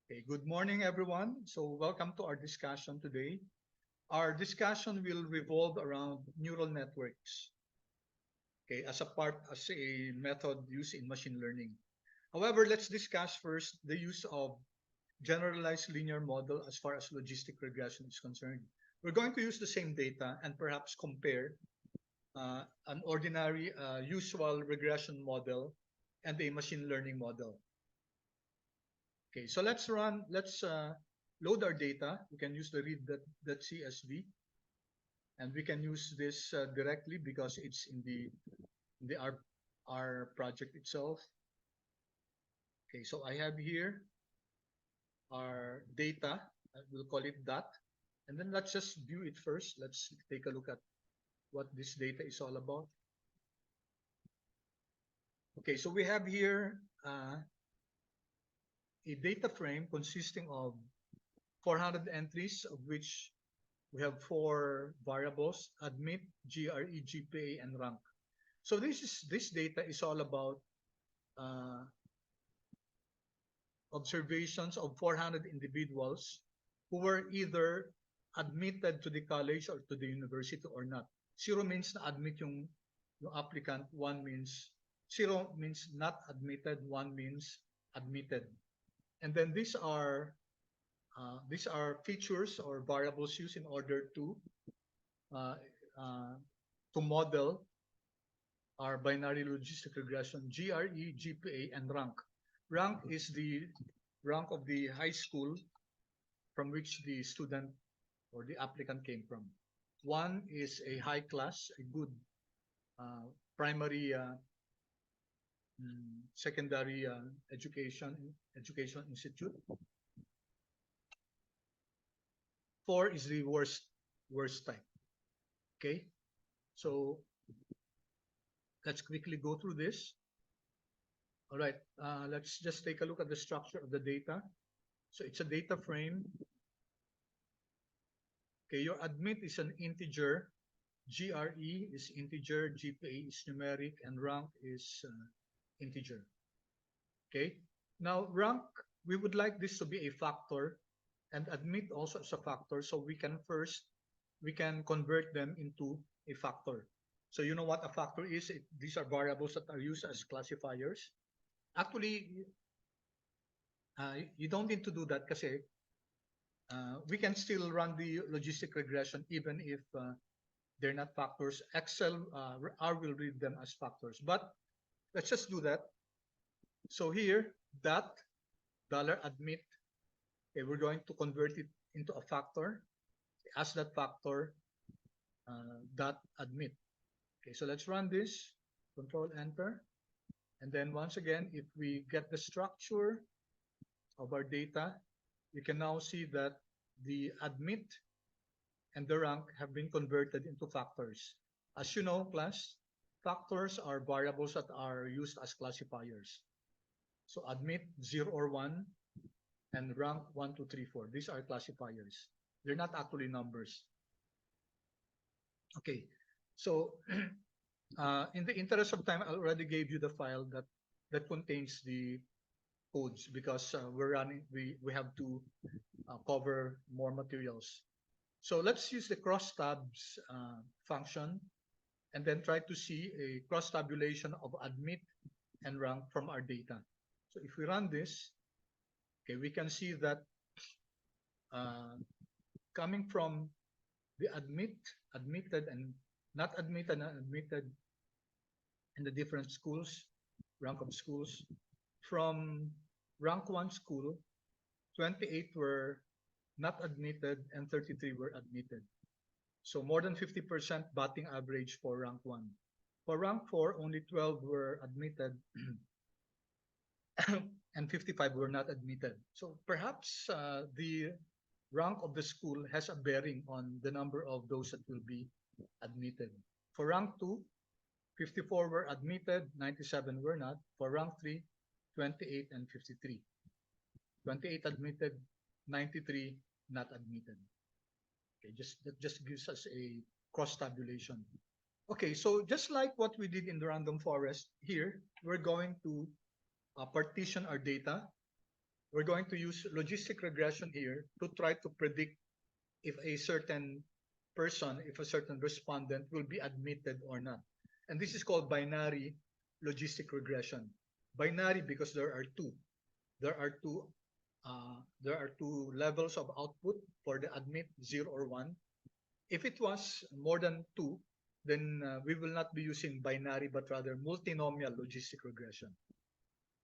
Okay, good morning, everyone. So, welcome to our discussion today. Our discussion will revolve around neural networks, okay, as a method used in machine learning. However, let's discuss first the use of generalized linear model as far as logistic regression is concerned. We're going to use the same data and perhaps compare an ordinary usual regression model and a machine learning model. Okay, so let's load our data. We can use the read.csv, and we can use this directly because it's in the our project itself. Okay, so I have here our data. We'll call it that, and then let's just view it first. Let's take a look at what this data is all about. Okay, so we have here a data frame consisting of 400 entries, of which we have four variables: admit, GRE, GPA, and rank. So this data is all about uh, observations of 400 individuals who were either admitted to the college or to the university or not. Zero means na admit yung applicant, one means zero means not admitted, one means admitted. And then these are features or variables used in order uh, uh, to model our binary logistic regression: GRE, GPA, and rank. Rank is the rank of the high school from which the student or the applicant came from. One is a high class, a good uh, primary, secondary education institute. Four is the worst type. Okay, so let's quickly go through this. All right, let's just take a look at the structure of the data. So it's a data frame. Okay, your admit is an integer, GRE is integer, GPA is numeric, and rank is integer. Okay, now rank, we would like this to be a factor, and admit also as a factor, so we can convert them into a factor. So you know what a factor is? These are variables that are used as classifiers. Actually, you don't need to do that kasi we can still run the logistic regression even if they're not factors. Excel R will read them as factors. But let's just do that. So here, that $admit, okay, we're going to convert it into a factor as that factor dot admit. Okay, so let's run this. Control Enter. And then once again, if we get the structure of our data, you can now see that the admit and the rank have been converted into factors. As you know, class, factors are variables that are used as classifiers. So admit 0 or 1 and rank 1, 2, 3, 4. These are classifiers. They're not actually numbers. Okay, so in the interest of time, I already gave you the file that contains the codes because we have to cover more materials. So let's use the cross tabs function and then try to see a cross tabulation of admit and rank from our data. So if we run this, okay, we can see that coming from the admitted, and not admitted, and admitted in the different schools, rank of schools, from rank 1 school, 28 were not admitted and 33 were admitted. So more than 50% batting average for rank 1. For rank 4, only 12 were admitted and 55 were not admitted. So perhaps the rank of the school has a bearing on the number of those that will be admitted. For rank 2, 54 were admitted, 97 were not. For rank 3, 28 and 53. 28 admitted, 93 not admitted. Okay, that just gives us a cross tabulation. Okay, so just like what we did in the random forest, here we're going to partition our data. we're going to use logistic regression here to try to predict if a certain person, if a certain respondent will be admitted or not. And this is called binary logistic regression. Binary because there are two. There are two. There are two levels of output for the admit 0 or 1. If it was more than 2, then we will not be using binary but rather multinomial logistic regression.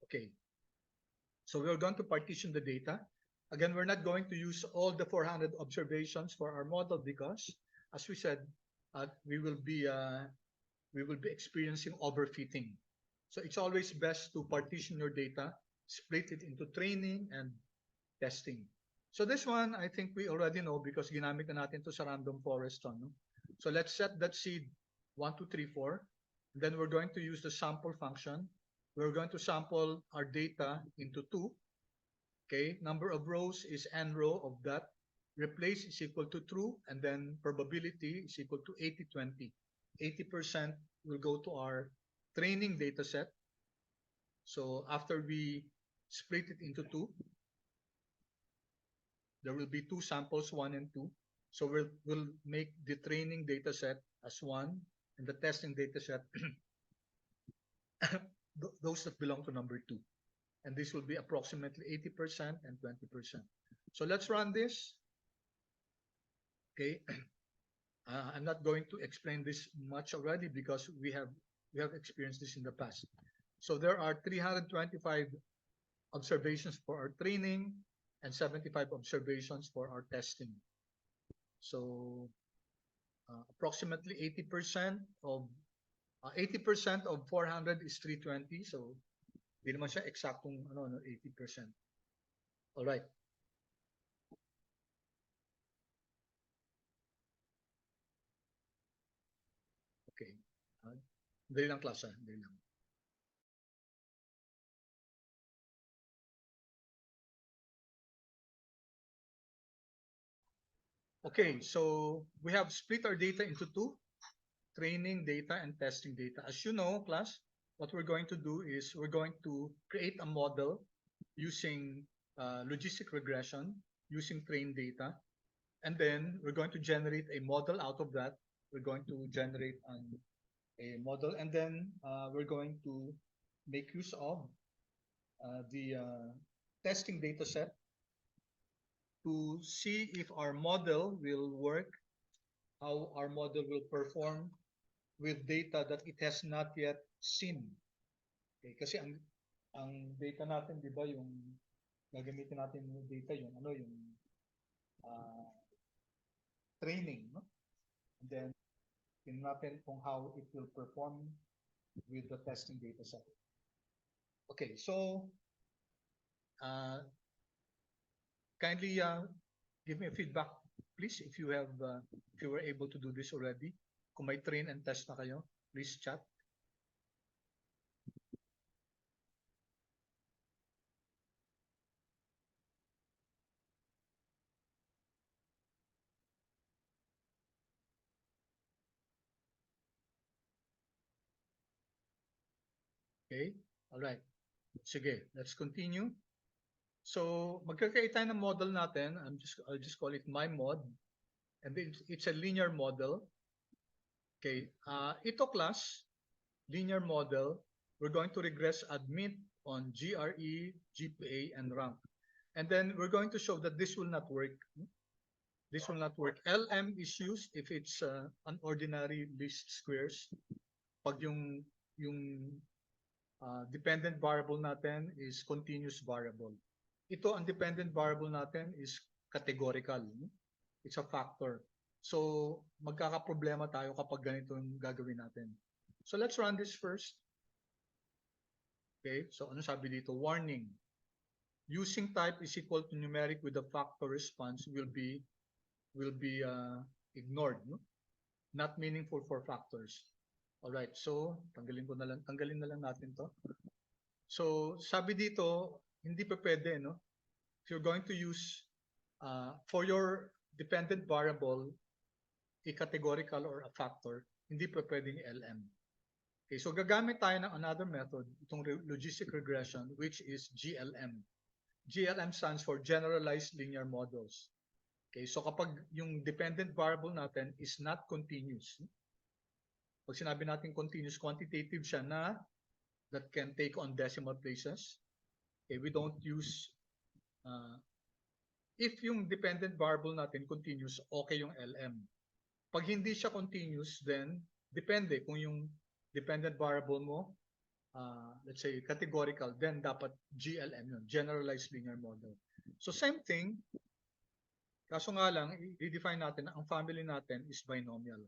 Okay, so we're going to partition the data. Again, we're not going to use all the 400 observations for our model because, as we said, we will be experiencing overfitting. So it's always best to partition your data, split it into training and testing. So this one, I think we already know because ginamit na natin to sa random forest. No? So let's set that seed 1, 2, 3, 4. Then we're going to use the sample function. We're going to sample our data into 2. Okay, number of rows is n row of that. Replace is equal to true, and then probability is equal to 80-20. 80% will go to our training data set. So after we split it into 2, there will be 2 samples, 1 and 2. So we'll make the training data set as 1 and the testing data set those that belong to number 2. And this will be approximately 80% and 20%. So let's run this. Okay. I'm not going to explain this much already because we have experienced this in the past. So there are 325 observations for our training and 75 observations for our testing. So approximately 80% of 400 is 320. So di naman siya eksaktong 80%. All right. Okay. Dali lang klase, dali lang. Okay, so we have split our data into 2, training data and testing data. As you know, class, what we're going to do is we're going to create a model using logistic regression, using trained data, and then we're going to generate a model out of that. We're going to generate a model, and then we're going to make use of the testing data set to see if our model will work, how our model will perform with data that it has not yet seen. Okay, kasi ang data natin, 'di ba, yung gagamitin natin yung data yung training, no? And then tingnan natin kung how it will perform with the testing data set. Okay, so kindly give me a feedback, please, if you were able to do this already. Kung may train and test na kayo, please chat. Okay, all right. Sige, let's continue. So magkakait tayo ng model natin. I'll just call it my mod, and it's a linear model. Okay, ito class linear model. We're going to regress admit on GRE, GPA, and rank, and then we're going to show that this will not work. This will not work. LM is used if it's an ordinary least squares. Pag yung dependent variable natin is continuous variable. Ito, ang dependent variable natin is categorical. It's a factor. So, magkakaproblema tayo kapag ganito yung gagawin natin. So, let's run this first. Okay, so ano sabi dito? Warning. Using type is equal to numeric with the factor response will be ignored. No? Not meaningful for factors. Alright, so tanggalin na lang natin to. So, sabi dito, hindi pa pwede, no? If you're going to use, for your dependent variable, a categorical or a factor, hindi pa pwedeng LM. Okay, so gagamit tayo ng another method, itong logistic regression, which is GLM. GLM stands for Generalized Linear Models. Okay, so kapag yung dependent variable natin is not continuous, pag sinabi natin continuous, quantitative siya na that can take on decimal places. Okay, we don't use, if yung dependent variable natin continuous, okay yung LM. Pag hindi siya continuous, then depende kung yung dependent variable mo, let's say categorical, then dapat GLM yun, Generalized Linear Model. So same thing, kaso nga lang, i-define natin na ang family natin is binomial.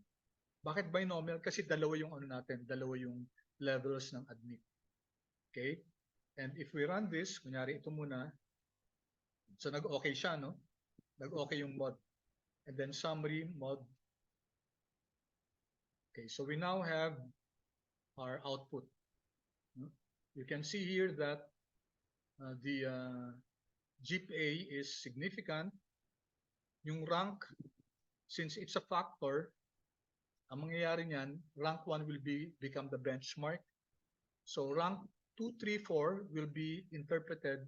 Bakit binomial? Kasi dalawa yung ano natin, dalawa yung levels ng admit. Okay? And if we run this, kunyari ito muna, so nag-okay siya, no? Nag-okay yung mod. And then summary mod. Okay, so we now have our output. You can see here that the GPA is significant. Yung rank, since it's a factor, ang mangyayari niyan, rank 1 will become the benchmark. So rank 2, 3, 4 will be interpreted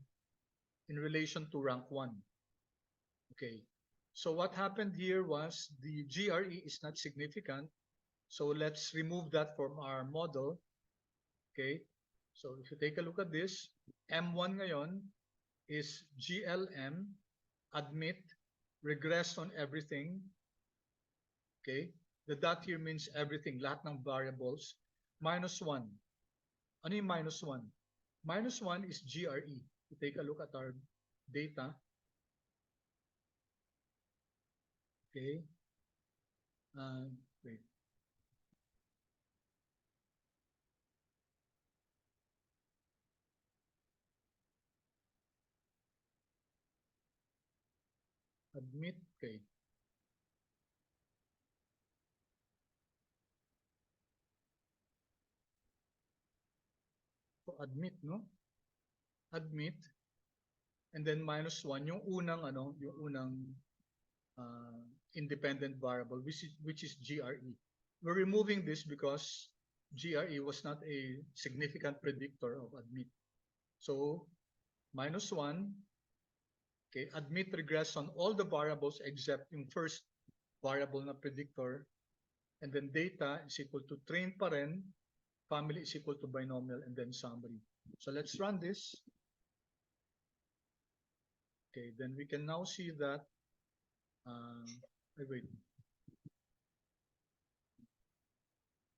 in relation to rank 1. Okay. So what happened here was the GRE is not significant. So let's remove that from our model. Okay. So if you take a look at this, M1 ngayon is GLM, admit, regress on everything. Okay. The dot here means everything, lahat ng variables, minus 1. Ano yung minus 1? Minus 1 is GRE. You take a look at our data. Okay. Wait. Admit. Okay. So admit, no? Admit. And then minus 1, yung unang independent variable, which is GRE. We're removing this because GRE was not a significant predictor of admit. So minus 1, okay, admit regress on all the variables except yung first variable na predictor, and then data is equal to train pa rin, family is equal to binomial, and then summary. So let's run this. Okay, then we can now see that, wait,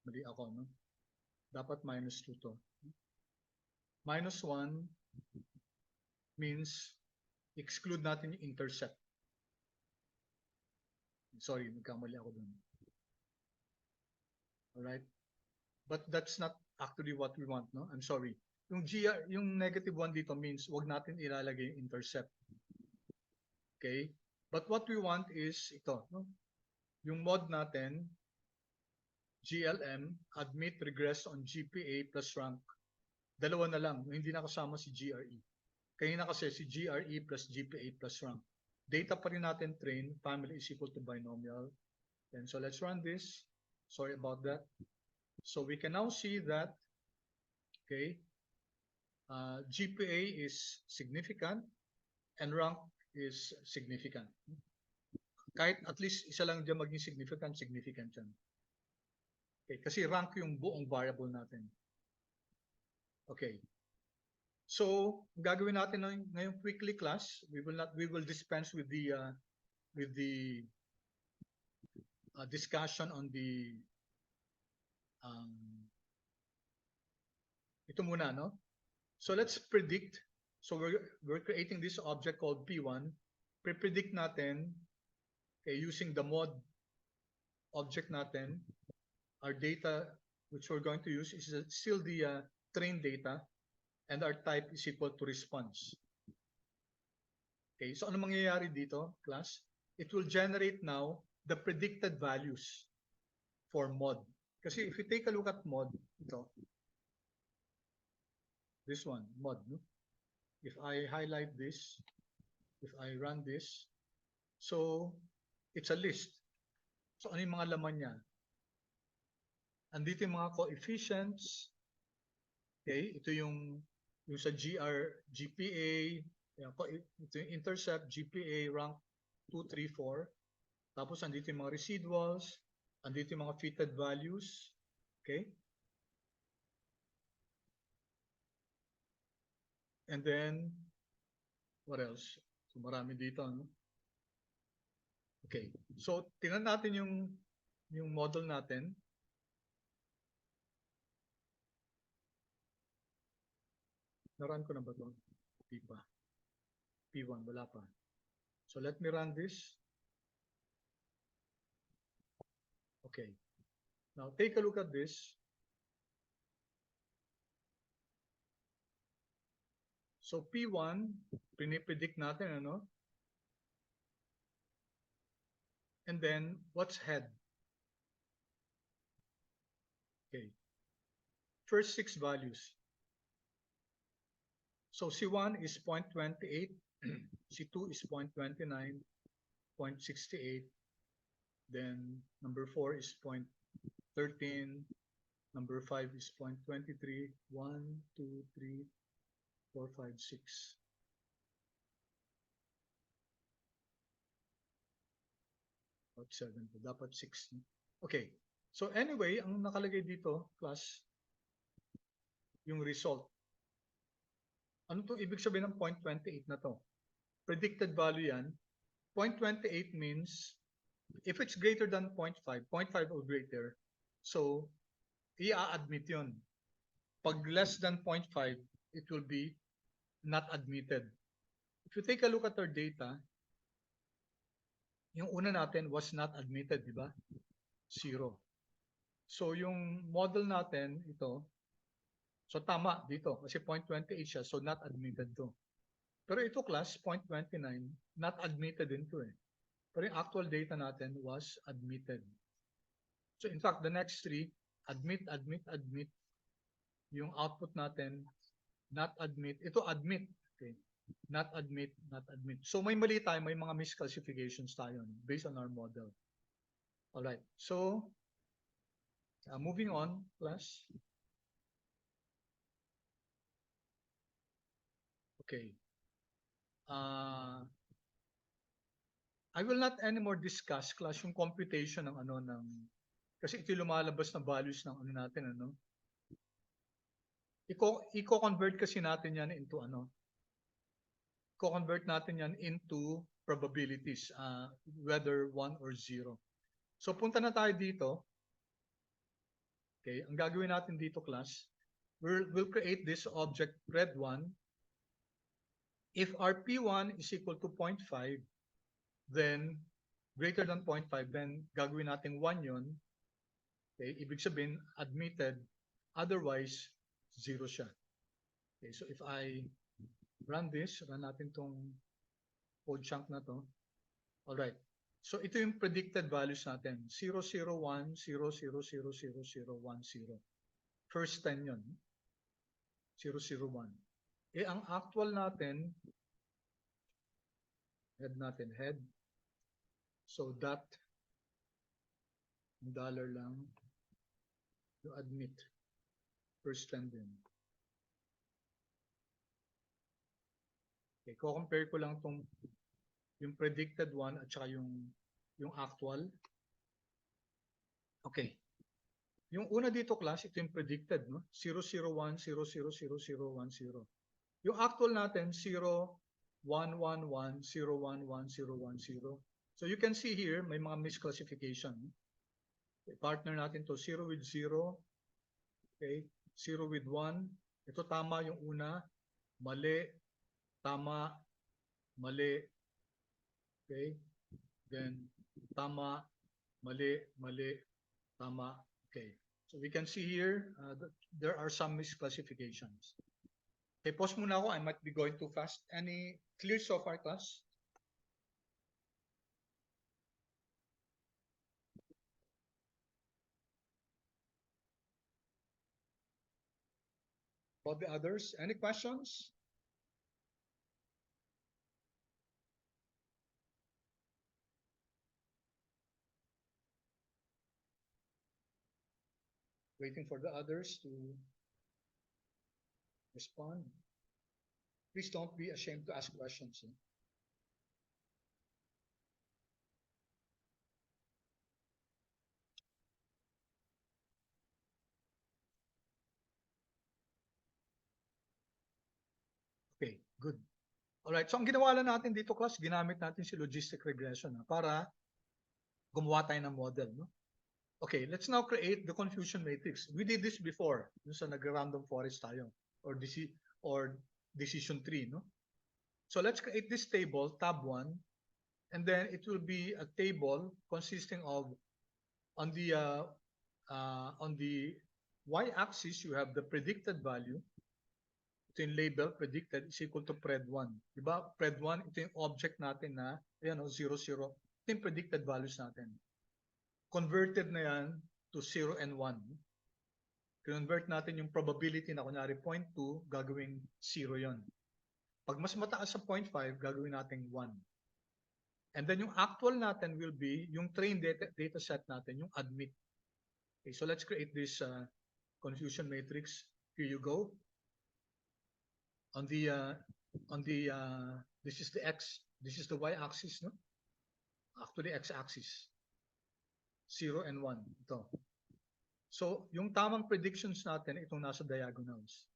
mali ako, no? Dapat minus 2 to. Minus 1 means exclude natin yung intercept. Sorry, nagkamali ako dun. Alright? But that's not actually what we want, no? I'm sorry. Yung negative 1 dito means wag natin ilalagay yung intercept. Okay? But what we want is ito, no? Yung mod natin, GLM, admit, regress on GPA plus rank. Dalawa na lang, hindi na kasama si GRE. Kanina kasi si GRE plus GPA plus rank. Data pa rin natin train, family is equal to binomial. And so let's run this. Sorry about that. So we can now see that, okay, GPA is significant and rank is significant. Kahit at least isa lang dyan maging significant yan. Okay, kasi rank yung buong variable natin. Okay. So, gagawin natin ngayong quickly class. We will dispense with the discussion on the ito muna, no? So let's predict. So we're creating this object called P1. Pre-predict natin, okay, using the mod object natin. Our data which we're going to use is still the trained data, and our type is equal to response. Okay, so ano mangyayari dito, class? It will generate now the predicted values for mod. Kasi if you take a look at mod, ito, this one, mod, no? If I highlight this, if I run this, so it's a list. So ano yung mga laman niya? Andito yung mga coefficients. Okay, ito yung sa GPA, Yan po, ito yung intercept, GPA, rank 2, 3, 4. Tapos andito yung mga residuals, andito yung mga fitted values. Okay? And then, what else? So marami dito, no? Okay. So tingnan natin yung model natin. Na-run ko na ba ito? Di pa. P1, wala pa. So let me run this. Okay. Now take a look at this. So P1, pinipredict natin, ano? And then, what's head? Okay. First 6 values. So C1 is 0.28, C2 is 0.29, 0.68, then number 4 is 0.13, number 5 is 0.23, 1, 2, 3, 4, 5, 6. About 7. Dapat 6. Okay. So anyway, ang nakalagay dito, class, yung result. Ano to ibig sabihin ng 0.28 na to? Predicted value yan. 0.28 means if it's greater than 0.5, 0.5 or greater, so i-admit yun. Pag less than 0.5, it will be not admitted. If you take a look at our data, yung una natin was not admitted, di ba? 0. So yung model natin, ito, so tama dito kasi 0.28 siya, so not admitted to. Pero ito class, 0.29, not admitted din to eh. Pero yung actual data natin was admitted. So in fact, the next three, admit, admit, admit, yung output natin, not admit, ito admit, okay? Not admit, not admit. So may mali tayo, may mga misclassifications tayo based on our model. Alright, so moving on, class. Okay. I will not anymore discuss class yung computation ng ano ng kasi ito lumalabas na values ng ano natin ano. Iko-convert kasi natin yan into ano. Iko-convert natin yan into probabilities whether 1 or 0. So punta na tayo dito. Okay, ang gagawin natin dito class, we'll create this object red1. If our P1 is equal to 0.5, then greater than 0.5, then gagawin natin 1 yun. Okay, ibig sabihin, admitted. Otherwise, 0 siya. Okay, so if I run this, run natin tong code chunk na to. Alright. So ito yung predicted values natin. 0, 0, 1, 0, 0, 0, 0, 0, 1, 0. First 10 yun. 0, 0, 1. Eh, ang actual natin, head natin, head. So that, dollar lang, yung admit. First 10 din. Okay, ko-compare ko lang tong yung predicted one at saka yung actual. Okay. Yung una dito class, ito yung predicted, no? 001, 000010. Yung actual natin 0111, 011, 010. So you can see here may mga misclassification. Okay, partner natin to 0 with 0, okay? 0 with 1. Ito tama yung una, mali, tama, mali. Okay? Then tama, mali, mali, tama. Okay. So we can see here that there are some misclassifications. Okay, pause muna ako. I might be going too fast. Any clear so far, class? About the others, any questions? Waiting for the others to respond. Please don't be ashamed to ask questions. Okay, good. Alright, so ang ginawa lang natin dito, class, ginamit natin si logistic regression para gumawa tayo ng model. No? Okay, let's now create the confusion matrix. We did this before, sa nag-random forest tayo, or decision tree. No? So let's create this table, tab 1, and then it will be a table consisting of, on the y-axis, you have the predicted value. Ito yung label, predicted, is equal to pred1. Diba? Pred1, ito yung object natin na, ayan o, 0, 0. Ito yung predicted values natin. Converted na yan to 0 and 1. Convert natin yung probability na kunyari 0.2, gagawing 0 yon. Pag mas mataas sa 0.5, gagawin natin 1. And then yung actual natin will be yung trained data set natin, yung admit. Okay, so let's create this confusion matrix. Here you go. This is the x, this is the y-axis, no? Actually, x-axis. 0 and 1. Ito. So, yung tamang predictions natin, itong nasa diagonals.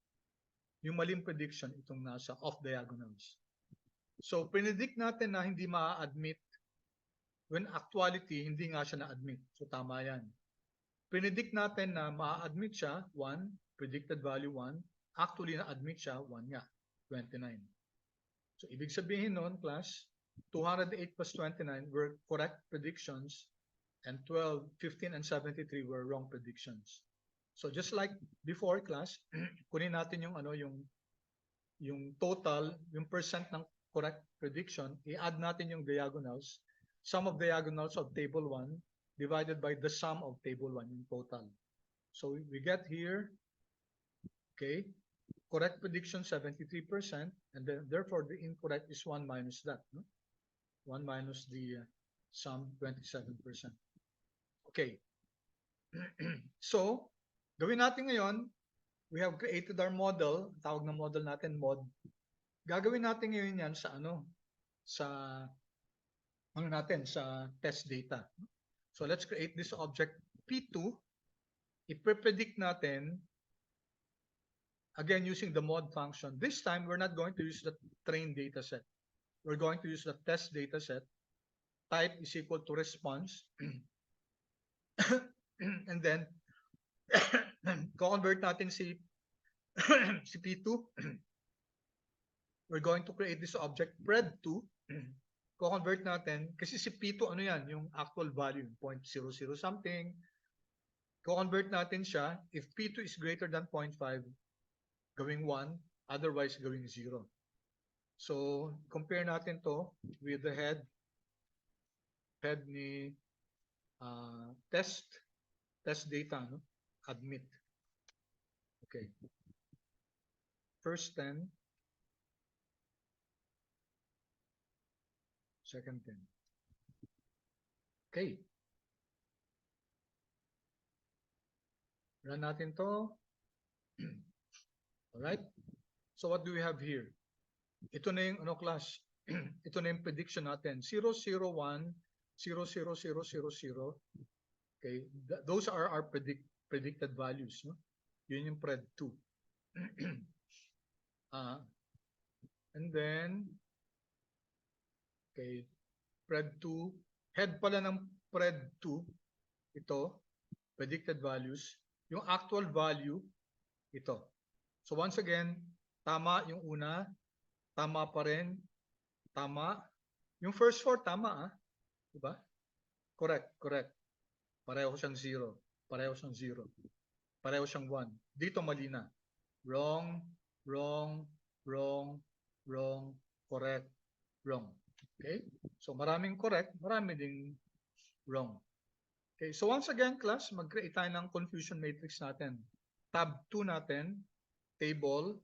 Yung maling prediction, itong nasa off-diagonals. So, predict natin na hindi ma-admit when actuality, hindi nga siya na-admit. So, tama yan. Predict natin na ma-admit siya, 1, predicted value 1. Actually, na-admit siya, 1 nga, 29. So, ibig sabihin nun, class, 208 plus 29 were correct predictions, and 12, 15, and 73 were wrong predictions. So, just like before, class, kunin natin yung, yung total, yung percent ng correct prediction, i-add natin yung diagonals, sum of diagonals of table 1, divided by the sum of table 1, yung total. So, we get here, okay, correct prediction 73%, and then therefore the incorrect is 1 minus that. No? 1 minus the sum 27%. Okay. So, gawin natin ngayon, we have created our model, tawag na model natin mod. Gagawin natin ngayon yan sa sa test data. So, let's create this object P2. I-predict natin again, using the mod function. This time, we're not going to use the trained data set. We're going to use the test data set. Type is equal to response. And then, convert natin si P2. We're going to create this object pred2. Convert natin, kasi si P2, ano yan? Yung actual value, 0.00 something. Convert natin siya. If P2 is greater than 0.5, gawing 1, otherwise gawing 0. So, compare natin to with the head ni test data, no? Admit. Okay. First 10, second 10. Okay. Run natin to. Alright? So what do we have here? Ito na yung class. Ito na yung prediction natin. 0, 0, 1, 0, 0, 0, 0, 0. Okay? Those are our predicted values. No? Yun yung pred2. And then, okay, pred2. Head pala ng pred2, ito, predicted values. Yung actual value, ito. So once again, tama yung una, tama pa rin, tama. Yung first 4, tama diba? Correct. Pareho siyang 0, pareho siyang 0, pareho siyang 1. Dito mali na. Wrong, correct, wrong. Okay? So maraming correct, marami ding wrong. Okay, so once again, class, mag-create tayo ng confusion matrix natin. Tab 2 natin, table,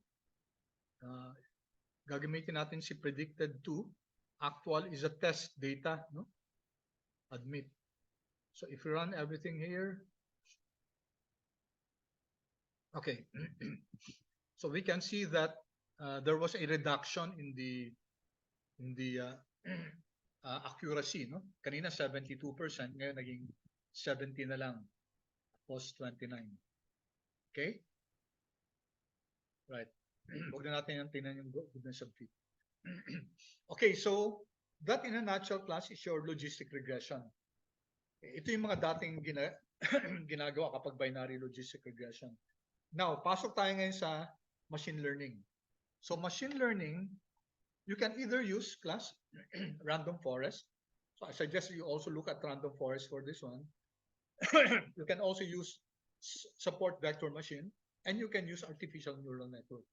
gagamitin natin si predicted 2. Actual is a test data, no? Admit. So if you run everything here, okay. So we can see that there was a reduction in the accuracy, no? Kanina 72%, ngayon naging 70 na lang, post 29. Okay? Right. Huwag na natin yung tingnan yung goodness of fit. Okay, so that in a nutshell, class, is your logistic regression. Ito yung mga dating ginagawa kapag binary logistic regression. Now, pasok tayo ngayon sa machine learning. So machine learning, you can either use class random forest. So I suggest you also look at random forest for this one. You can also use support vector machine, and you can use artificial neural network.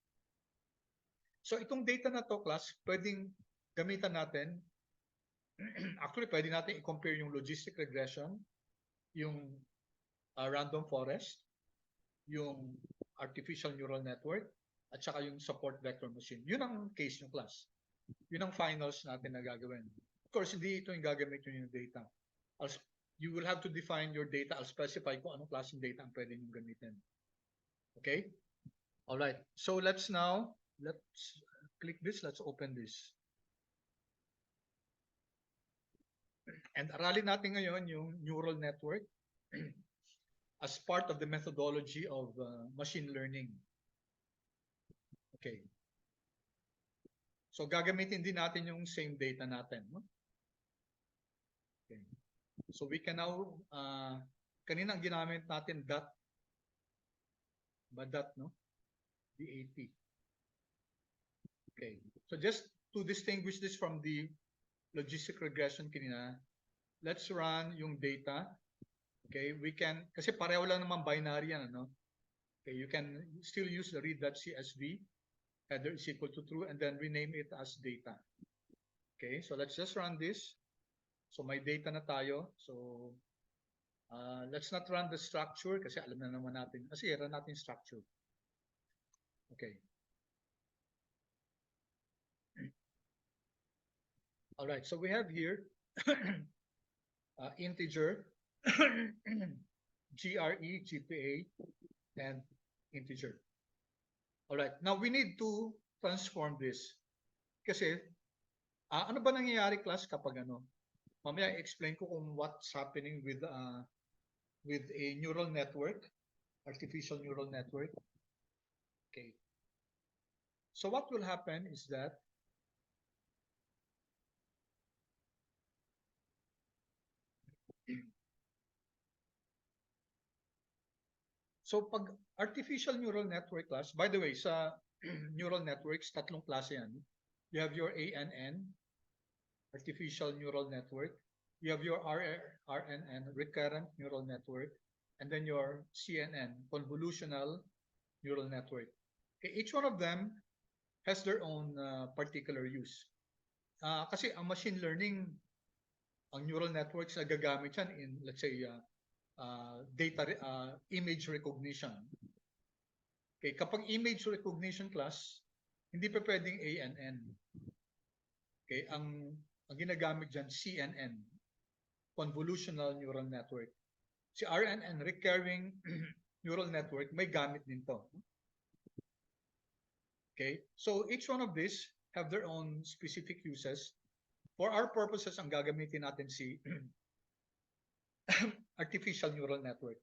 So itong data na to, class, pwedeng gamitan natin. Actually, pwede natin i-compare yung logistic regression, yung random forest, yung artificial neural network, at saka yung support vector machine. Yun ang case yung class. Yun ang finals natin na gagawin. Of course, hindi ito yung gagamit yung data. You will have to define your data. I'll specify kung anong klaseng data ang pwede nyo gamitin. Okay? All right. So let's click this. Let's open this. And aralin natin ngayon yung neural network as part of the methodology of machine learning. Okay. So gagamitin din natin yung same data natin. No? Okay. So we can now, kanina ang ginamit natin dot, no? DAT. Okay. So just to distinguish this from the logistic regression kanina, let's run yung data. Okay, we can, kasi pareho lang naman binary yan, ano? Okay, you can still use the read.csv, header is equal to true, and then rename it as data. Okay, so let's just run this. So may data na tayo. So let's not run the structure kasi alam na naman natin. Kasi run natin structure. Okay. All right, so we have here integer, GRE, GPA, and integer. All right, now we need to transform this. Kasi, ano ba nangyayari, class, kapag ano? Mamaya i-explain ko kung what's happening with a neural network, artificial neural network. Okay. So what will happen is that so pag artificial neural network, class, by the way, sa neural networks, tatlong klase yan. You have your ANN, artificial neural network. You have your RNN, recurrent neural network, and then your CNN, convolutional neural network. Okay, each one of them has their own particular use. Kasi ang machine learning, ang neural networks na gagamit yan in, let's say, image recognition. Okay, kapag image recognition, class, hindi pa pwedeng ANN. Okay, ang ginagamit dyan, CNN, convolutional neural network. Si RNN, recurring neural network, may gamit din to. Okay, so each one of these have their own specific uses. For our purposes, ang gagamitin natin si artificial neural network.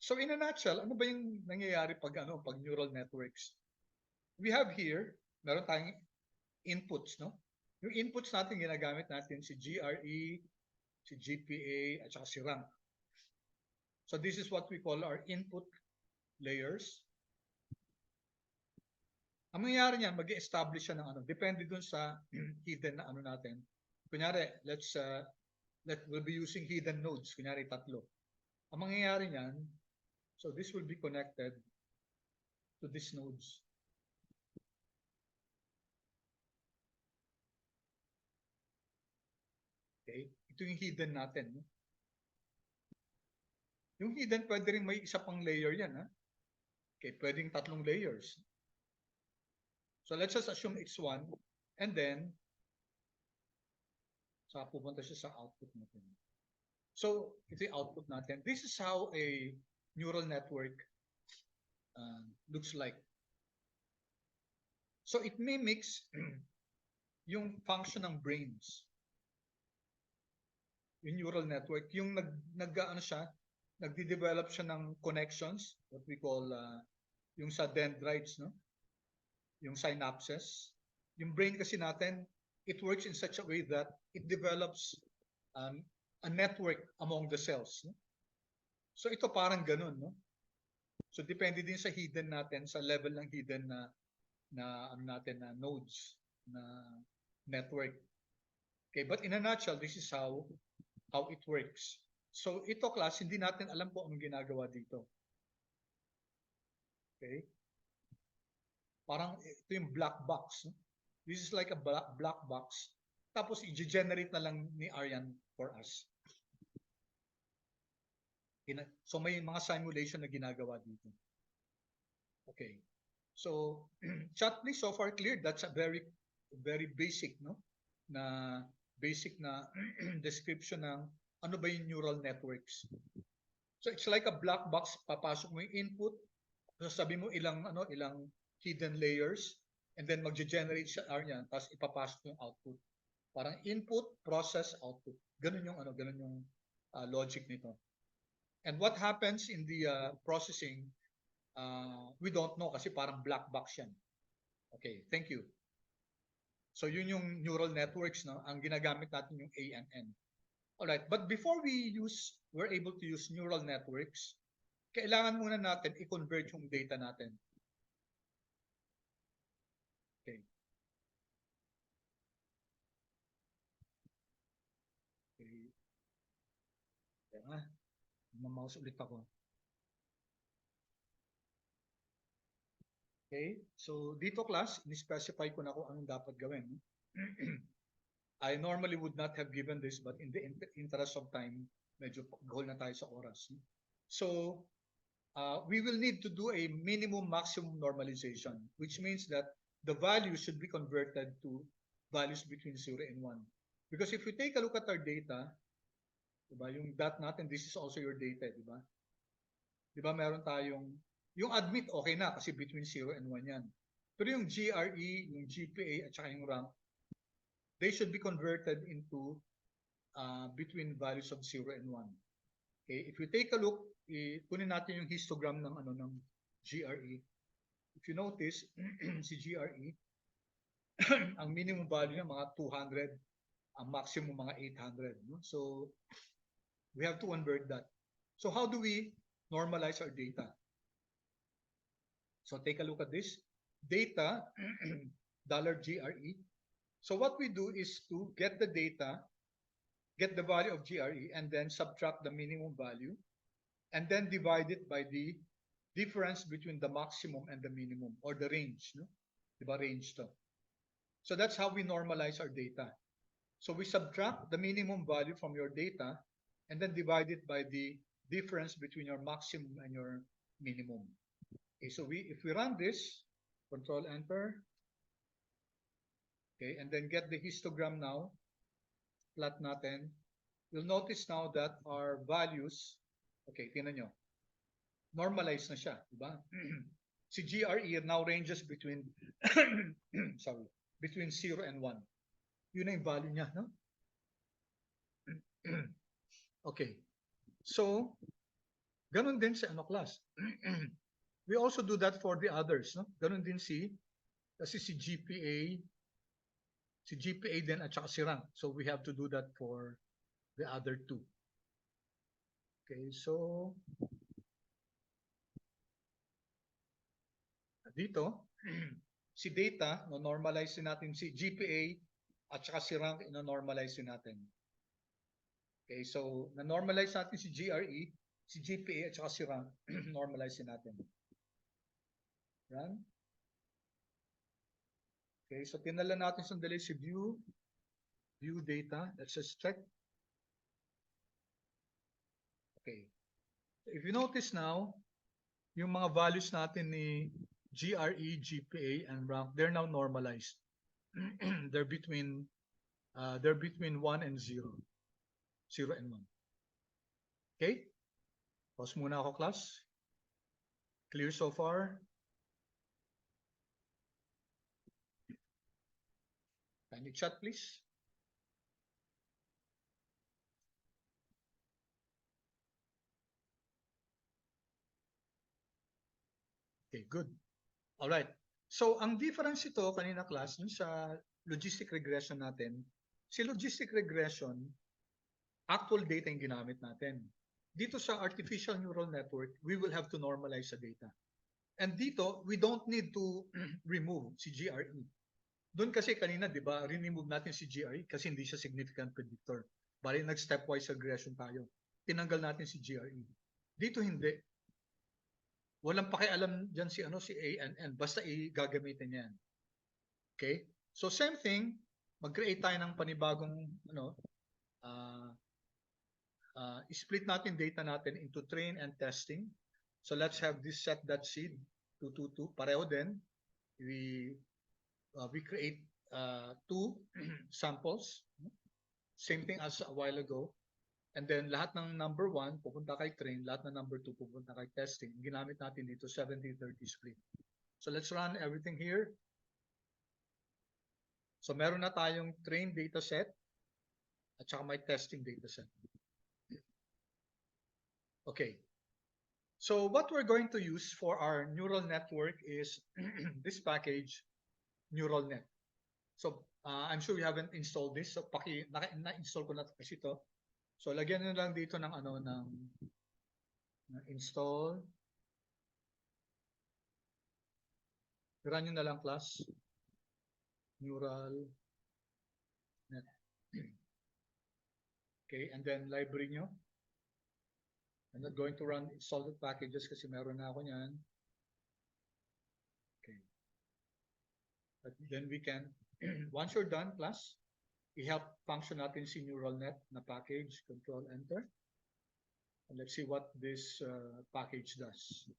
So in a nutshell, ano ba yung nangyayari pag neural networks? We have here, meron tayong inputs, no? Yung inputs natin, ginagamit natin si GRE, si GPA, at saka si rank. So this is what we call our input layers. Ang mangyayari niyan, mag-establish siya ng depende dun sa hidden na natin. Kunyari, we'll be using hidden nodes, kunyari 3. Ang mangyayari niyan, so this will be connected to these nodes. Okay, ito yung hidden natin. Yung hidden, pwede rin may isa pang layer yan. Ha? Okay, pwedeng 3 layers. So let's just assume it's 1, and then pupunta siya sa output natin. So ito yung output natin. This is how a neural network looks like. So it mimics yung function ng brains, yung neural network, yung ano siya, nagde-develop siya ng connections, what we call yung sa dendrites, no? Yung synapses. Yung brain kasi natin, it works in such a way that it develops um, a network among the cells. No? So ito parang ganun, no? So depende din sa hidden natin, sa level ng hidden na nodes na network. Okay, but in a nutshell, this is how it works. So ito class, hindi natin alam po ang ginagawa dito. Okay? Parang ito yung black box. No? This is like a black box. Tapos i-generate na lang ni Aryan for us. So may mga simulation na ginagawa dito. Okay. So chat please, so far clear. That's a very basic, no? Na basic na description ng ano ba yung neural networks. So it's like a black box, papasok mo yung input, sasabi mo ilang hidden layers, and then magge-generate siya yan, tapos ipapasok yung output. Parang input, process, output. Ganun yung logic nito. And what happens in the processing, we don't know kasi parang black box yan. Okay, thank you. So yun yung neural networks, no? Ang ginagamit natin yung A and N. Alright, but before we're able to use neural networks, kailangan muna natin i-convert yung data natin. Okay. Okay. Kaya ma-mouse ulit ako. Okay, so dito class, ni-specify ko na kung anong dapat gawin. I normally would not have given this, but in the interest of time, medyo goal na tayo sa oras. So, we will need to do a minimum maximum normalization, which means that the values should be converted to values between 0 and 1. Because if we take a look at our data, diba, yung dot natin, this is also your data, diba? Diba meron tayong, yung admit okay na kasi between 0 and 1 yan. Pero yung GRE, yung GPA, at saka yung rank, they should be converted into between values of 0 and 1. Okay, if you take a look, kunin natin yung histogram ng GRE. If you notice, si GRE, ang minimum value niya mga 200, ang maximum mga 800. No? So, we have to convert that. So, how do we normalize our data? So, take a look at this. Data, $GRE. So, what we do is to get the data, get the value of GRE, and then subtract the minimum value, and then divide it by the difference between the maximum and the minimum, or the range. No? Diba range to? So that's how we normalize our data. So we subtract the minimum value from your data, and then divide it by the difference between your maximum and your minimum. Okay, so if we run this, Control Enter, okay, and then get the histogram now, plot natin, you'll notice now that our values, okay, tingnan nyo, normalize na siya, diba? Si GRE now ranges between, sorry, between 0 and 1. Yun na yung value niya, no? Okay. So, ganun din sa class. We also do that for the others, no? Ganun din kasi si GPA din at saka si rank. So, we have to do that for the other two. Okay, so, dito, si data, no-normalize natin si GPA at saka si rank, ino-normalize natin. Okay, so na-normalize natin si GRE, si GPA at saka si rank, normalize natin. Run. Okay, so tinala natin sandali si view data. Let's just check. Okay. So if you notice now, yung mga values natin ni GRE, GPA, and rank, they're now normalized. they're between 1 and 0. 0 and 1. Okay? Pause muna ako, class. Clear so far? Kindly chat, please. Okay, good. All right. So, ang difference ito kanina class dun sa logistic regression natin, si logistic regression, actual data yung ginamit natin. Dito sa artificial neural network, we will have to normalize the data. And dito, we don't need to remove si GRE. Doon kasi kanina, di ba, remove natin si GRE kasi hindi siya significant predictor. Bali, nag-stepwise regression tayo. Tinanggal natin si GRE. Dito hindi. Walang pakialam dyan si, si ANN. Basta gagamitin yan. Okay? So, same thing. Mag-create tayo ng panibagong, split natin data natin into train and testing. So, let's have this set.seed 222. Pareho din. We create two samples. Same thing as a while ago. And then lahat ng number 1 pupunta kay train, lahat ng number 2 pupunta kay testing. Ginamit natin dito 70-30 split. So let's run everything here. So meron na tayong train dataset at saka may testing dataset. Okay. So what we're going to use for our neural network is this package, neural net. So I'm sure you haven't installed this. So na-install ko na kasi ito. So lagyan nyo lang dito ng install. Run nyo na lang class. Neural net. Okay, and then library nyo. I'm not going to run installed packages kasi meron na ako niyan. Okay. But then we can, once you're done class, i-help function natin si neural net na package, control enter. And let's see what this package does.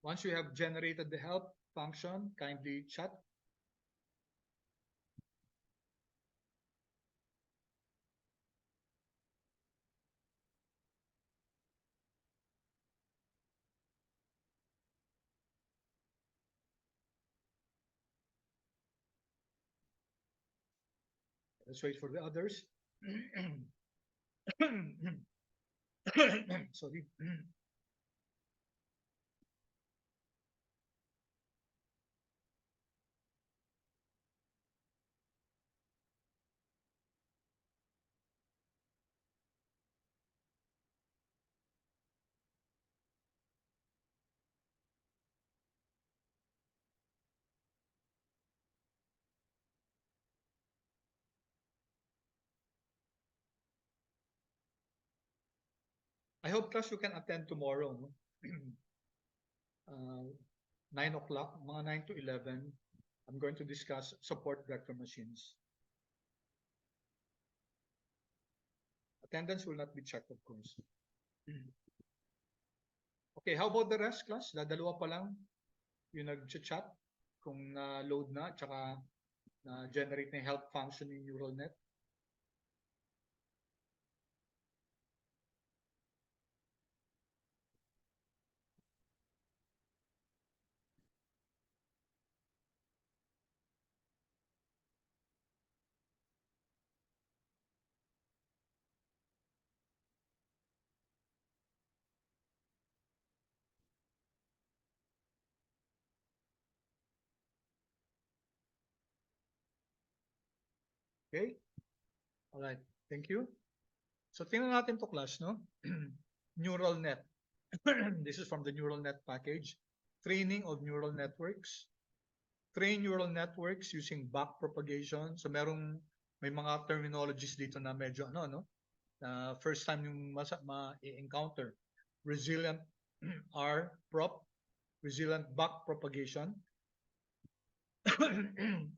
Once you have generated the help function, kindly chat. Let's wait for the others. Sorry. I hope class you can attend tomorrow. No? 9 o'clock, mga 9 to 11, I'm going to discuss support vector machines. Attendance will not be checked, of course. Okay, how about the rest, class? Dalawa pa lang yung nag-chat kung na-load na, tsaka na-generate na help function in neural net. Okay? All right. Thank you. So, tingnan natin to class, no? Neural net. This is from the neural net package. Training of neural networks. Train neural networks using back propagation. So, may mga terminologies dito na medyo first time yung ma-encounter. Resilient R-prop, resilient back propagation,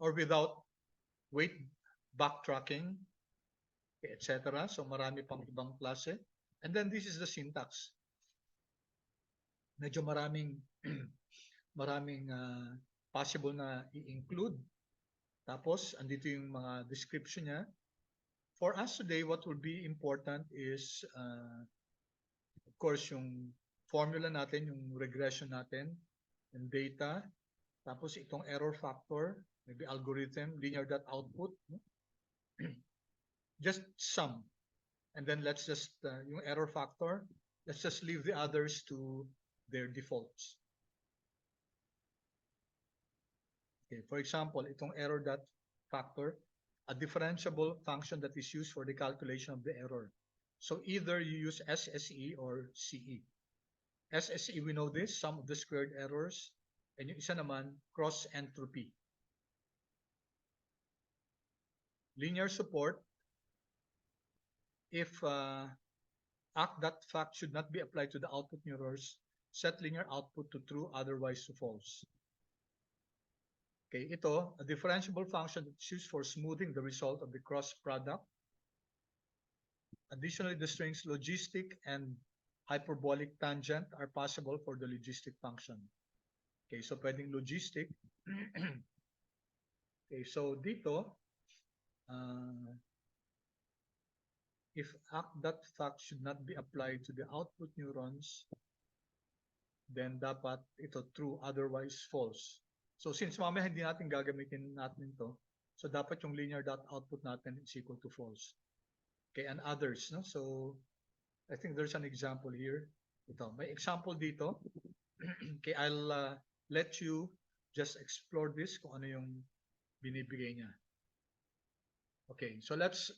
or without weight backtracking, etc. So marami pang ibang klase. And then this is the syntax. Medyo maraming possible na i-include. Tapos andito yung mga description niya. for us today, what would be important is, of course, yung formula natin, yung regression natin, yung data, tapos itong error factor, maybe algorithm, linear dot output, no? Just sum. And then let's just, yung error factor, let's just leave the others to their defaults. Okay, for example, itong error dot factor, a differentiable function that is used for the calculation of the error. So either you use SSE or CE. SSE, we know this, sum of the squared errors, and yung isa naman, cross entropy. Linear support, if act.fact should not be applied to the output neurons, set linear output to true, otherwise to false. Okay, ito, a differentiable function that's used for smoothing the result of the cross product. Additionally, the strings logistic and hyperbolic tangent are possible for the logistic function. Okay, so pwedeng logistic. Okay, so dito, if act.fact should not be applied to the output neurons, then dapat ito true, otherwise false. So since mamaya hindi natin gagamitin natin ito, so dapat yung linear dot output natin is equal to false. Okay, and others, no? So I think there's an example here. Ito, may example dito. Okay, I'll let you just explore this kung ano yung binibigay niya. Okay, so let's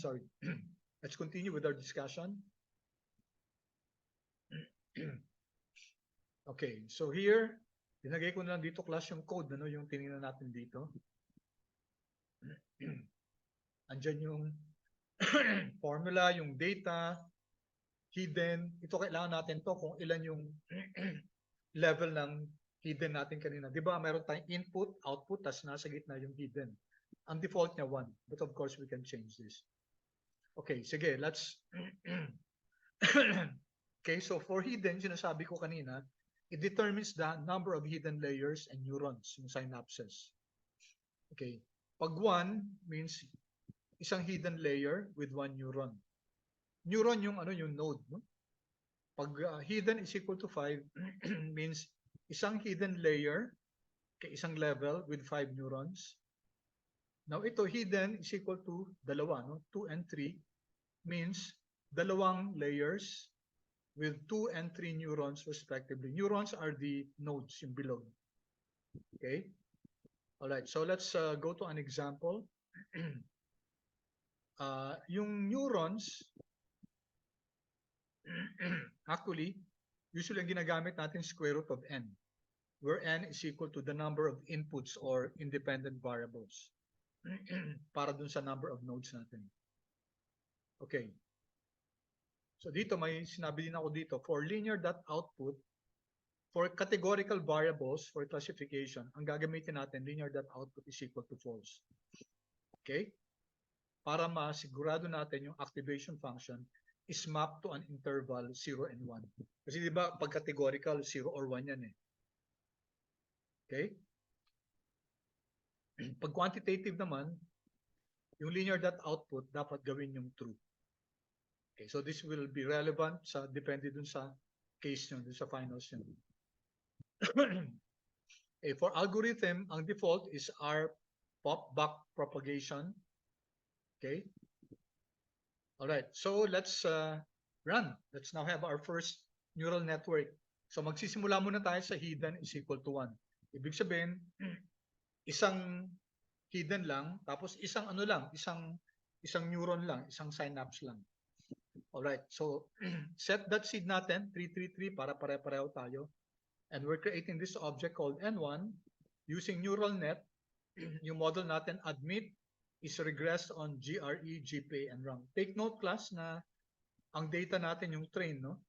sorry. Let's continue with our discussion. Okay, so here, dinagay ko na lang dito class yung code, ano yung tinignan natin dito. Andyan yung formula, yung data, hidden. Ito kailangan natin to kung ilan yung level ng hidden natin kanina. Di ba meron tayong input, output, tas nasa gitna yung hidden. Ang default niya 1, but of course we can change this. Okay, sige, let's okay, so for hidden, sinasabi ko kanina, it determines the number of hidden layers and neurons, yung synapses. Okay, pag 1 means isang hidden layer with 1 neuron. Neuron yung ano yung node, no? Pag hidden is equal to 5 means isang hidden layer kay isang level with 5 neurons. Now ito hidden is equal to dalawa, no? 2 and 3 means dalawang layers with 2 and 3 neurons respectively. Neurons are the nodes yung below. Okay? All right, so let's go to an example. Yung neurons, actually, usually ang ginagamit natin square root of n, where n is equal to the number of inputs or independent variables para dun sa number of nodes natin. Okay. So dito may sinabi din ako dito, for linear dot output, for categorical variables for classification, ang gagamitin natin, linear dot output is equal to false. Okay? Para masigurado natin yung activation function is mapped to an interval 0 and 1. Kasi di ba pag categorical 0 or 1 yan eh. Okay? Pag quantitative naman, yung linear dot output dapat gawin yung true. Okay, so this will be relevant sa depende dun sa case nyo, dun sa finals nyo. Okay, for algorithm, ang default is R pop back propagation. Okay. All right, so let's run. Let's now have our first neural network. So magsisimula muna tayo sa hidden is equal to 1. Ibig sabihin, isang hidden lang, tapos isang ano lang, isang neuron lang, isang synapse lang. Alright, so set that seed natin, 333, para pare-pareho tayo. And we're creating this object called N1 using neural net. Yung model natin, admit, is regressed on GRE, GPA, and rank. Take note, class, na ang data natin yung train, no?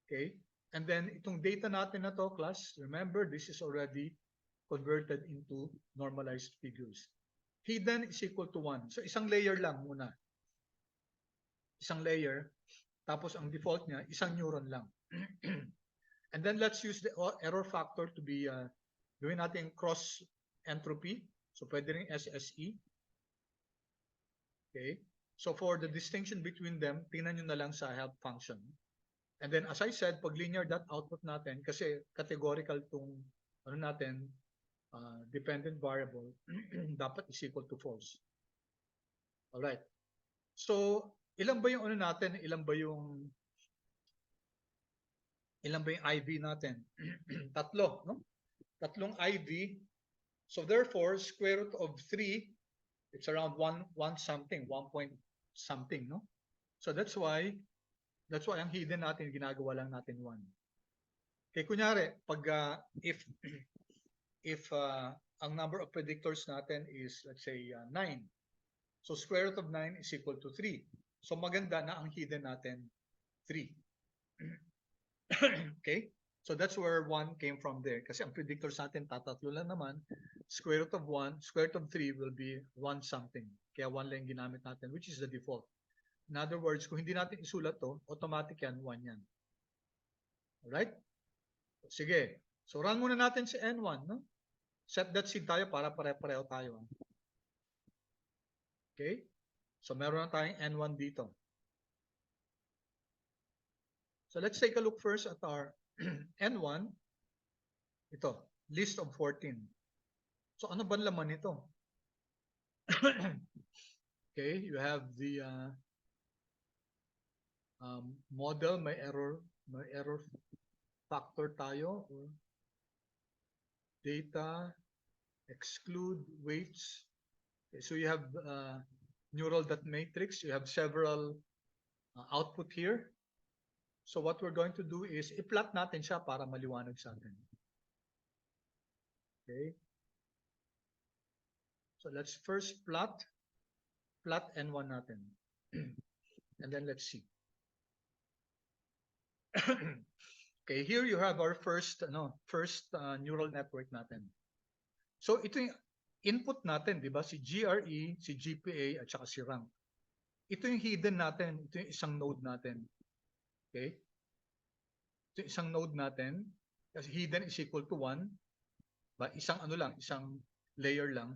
Okay? And then, itong data natin na to, class, remember, this is already converted into normalized figures. Hidden is equal to 1. So, isang layer lang muna. Isang layer, tapos ang default niya, isang neuron lang. And then let's use the error factor to be, gawin natin cross entropy. So pwede rin SSE. Okay? So for the distinction between them, tingnan nyo na lang sa help function. And then as I said, pag linear dot output natin, kasi categorical tong ano natin, dependent variable, dapat is equal to false. Alright. So, ilan ba yung ano natin? Ilan ba yung IV natin? Tatlo, no? Tatlong IV. So therefore, square root of 3, it's around 1 something, 1 point something, no? So that's why ang hidden natin, ginagawa lang natin 1. Kaya kunyari, pag if ang number of predictors natin is, let's say, 9. So square root of 9 is equal to 3. So maganda na ang hidden natin 3. Okay? So that's where 1 came from there. Kasi ang predictors natin, tatatlo lang naman. Square root of 1, square root of 3 will be 1 something. Kaya 1 lang ginamit natin, which is the default. In other words, kung hindi natin isulat to, automatic yan, 1 yan. Alright? Sige. So run muna natin si N1, no? Set that seed tayo para pare-pareho tayo. Okay? So meron na tayong N1 dito. So let's take a look first at our N1. Ito, list of 14. So ano ba laman nito? Okay, you have the model, may error factor tayo, or data, exclude, weights. Okay, so you have neural dot matrix, you have several output here. So what we're going to do is i-plot natin siya para maliwanag sa atin. Okay. So let's first plot N1 natin. And then let's see. Okay, here you have our first neural network natin. So ito yung input natin, di ba? Si GRE, si GPA, at saka si rank. Ito yung hidden natin. Ito yung isang node natin. Okay? Ito yung isang node natin. Kasi hidden is equal to 1. Ba? Isang ano lang, isang layer lang.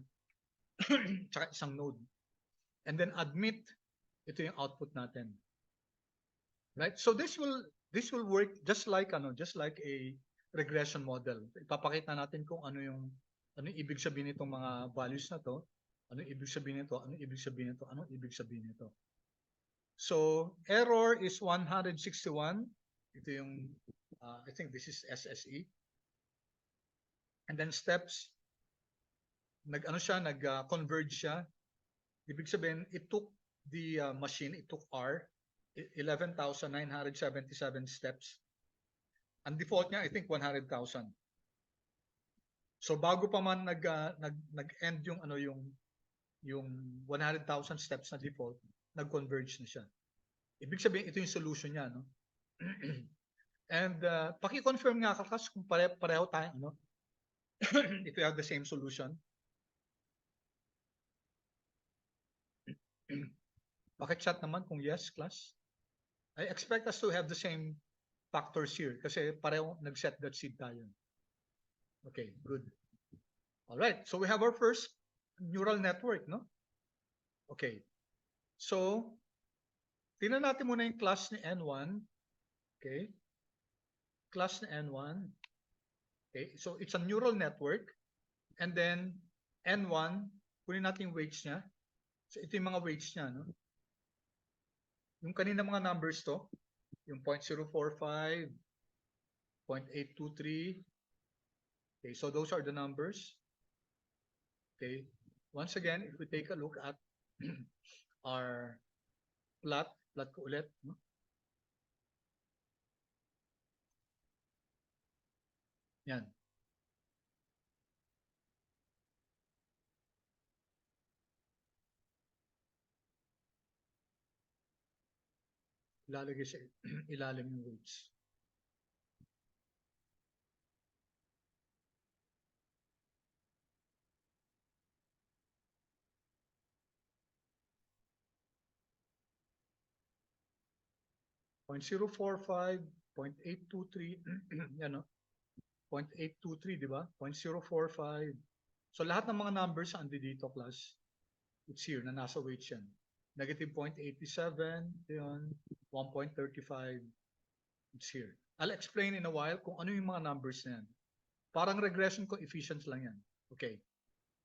Tsaka isang node. And then admit, ito yung output natin. Right? So this will work just like a regression model. Ipapakita natin kung ano yung ibig sabihin nitong mga values na to, ano ibig sabihin nito, ano ibig sabihin nito, ano ibig sabihin nito. So error is 161. Ito yung I think this is SSE. And then steps, nag-converge siya. Ibig sabihin, it took the machine, it took R, 11,977 steps. Ang default niya, I think 100,000. So bago pa man nag-end yung 100,000 steps na default, nag-converge na siya. Ibig sabihin, ito yung solution niya, no? And paki-confirm nga kakas kung pareho tayo, no? If you have the same solution. Paki-chat naman kung yes, class. I expect us to have the same factors here kasi pareho nag-set that seed tayo. Okay, good. All right, so we have our first neural network, no? Okay. So, tingnan natin muna yung class ni N1. Okay. Class ni N1. Okay, so it's a neural network. And then, N1, kunin natin yung weights niya. So, ito yung mga weights niya, no? Yung kanina mga numbers to, yung 0.045, 0.823. Okay, so those are the numbers. Okay, once again, if we take a look at our plot ko ulit, no? Yan. Ilalagay sa ilalim yung weights. Point 045, 0.823, yan, no? 0.823, di ba? 0.045. So lahat ng mga numbers andi dito, class. It's here na nasa weights yan. negative 0.87, yun, 1.35, it's here. I'll explain in a while kung ano yung mga numbers na yan. Parang regression coefficients lang yan. Okay.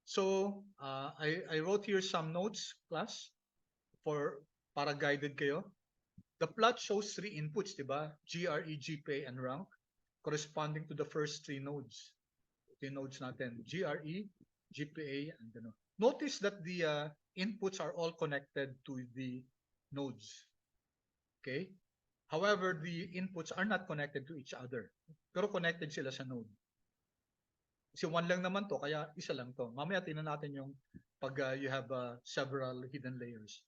So, I wrote here some notes, class, para guided kayo. The plot shows three inputs, di ba? GRE, GPA, and rank, corresponding to the first three nodes. Ito yung nodes natin. GRE, GPA, and ano. Notice that the inputs are all connected to the nodes. Okay? However, the inputs are not connected to each other. Pero connected sila sa node. Kasi one lang naman to, kaya isa lang to. Mamaya tingnan natin yung pag you have several hidden layers.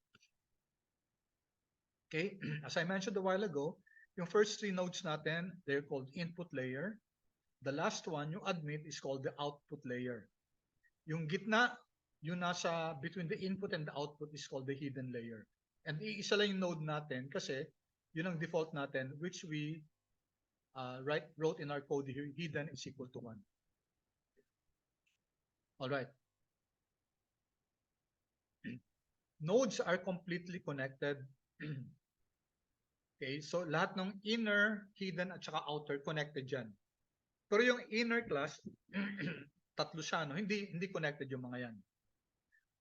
Okay, as I mentioned a while ago, yung first three nodes natin, they're called input layer. The last one, yung admit, is called the output layer. Yung gitna, yung nasa between the input and the output is called the hidden layer. And iisa lang yung node natin kasi yun ang default natin, which we wrote in our code here, hidden is equal to 1. All right. Nodes are completely connected. Okay, so lahat ng inner, hidden, at saka outer connected dyan. Pero yung inner class, tatlo siya, no? Hindi connected yung mga yan.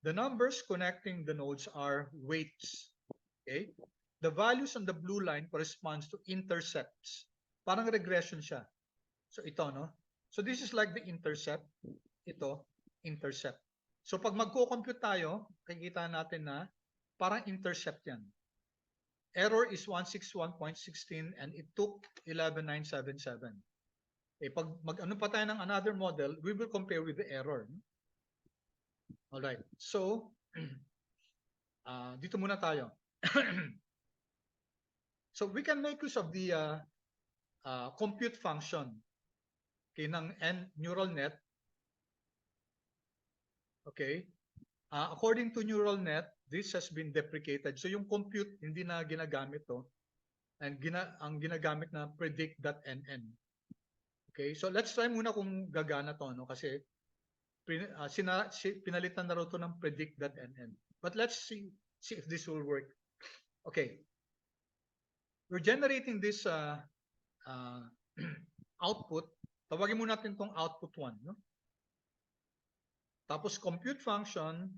The numbers connecting the nodes are weights. Okay? The values on the blue line corresponds to intercepts. Parang regression siya. So ito, no? So this is like the intercept. Ito, intercept. So pag magko-compute tayo, kikita natin na parang intercept yan. Error is 161.16 and it took 11,977. Eh, pag mag-ano pa tayo ng another model, we will compare with the error. All right. So, dito muna tayo. So, we can make use of the compute function ng neural net. Okay. According to neural net, this has been deprecated. So, yung compute, hindi na ginagamit to. And ang ginagamit na predict.nn. Okay, so let's try muna kung gagana to, no? Kasi pinalitan na rin to ng predict.nn. But let's see if this will work. Okay. We're generating this output. Tawagin muna natin tong output 1, no? Tapos compute function,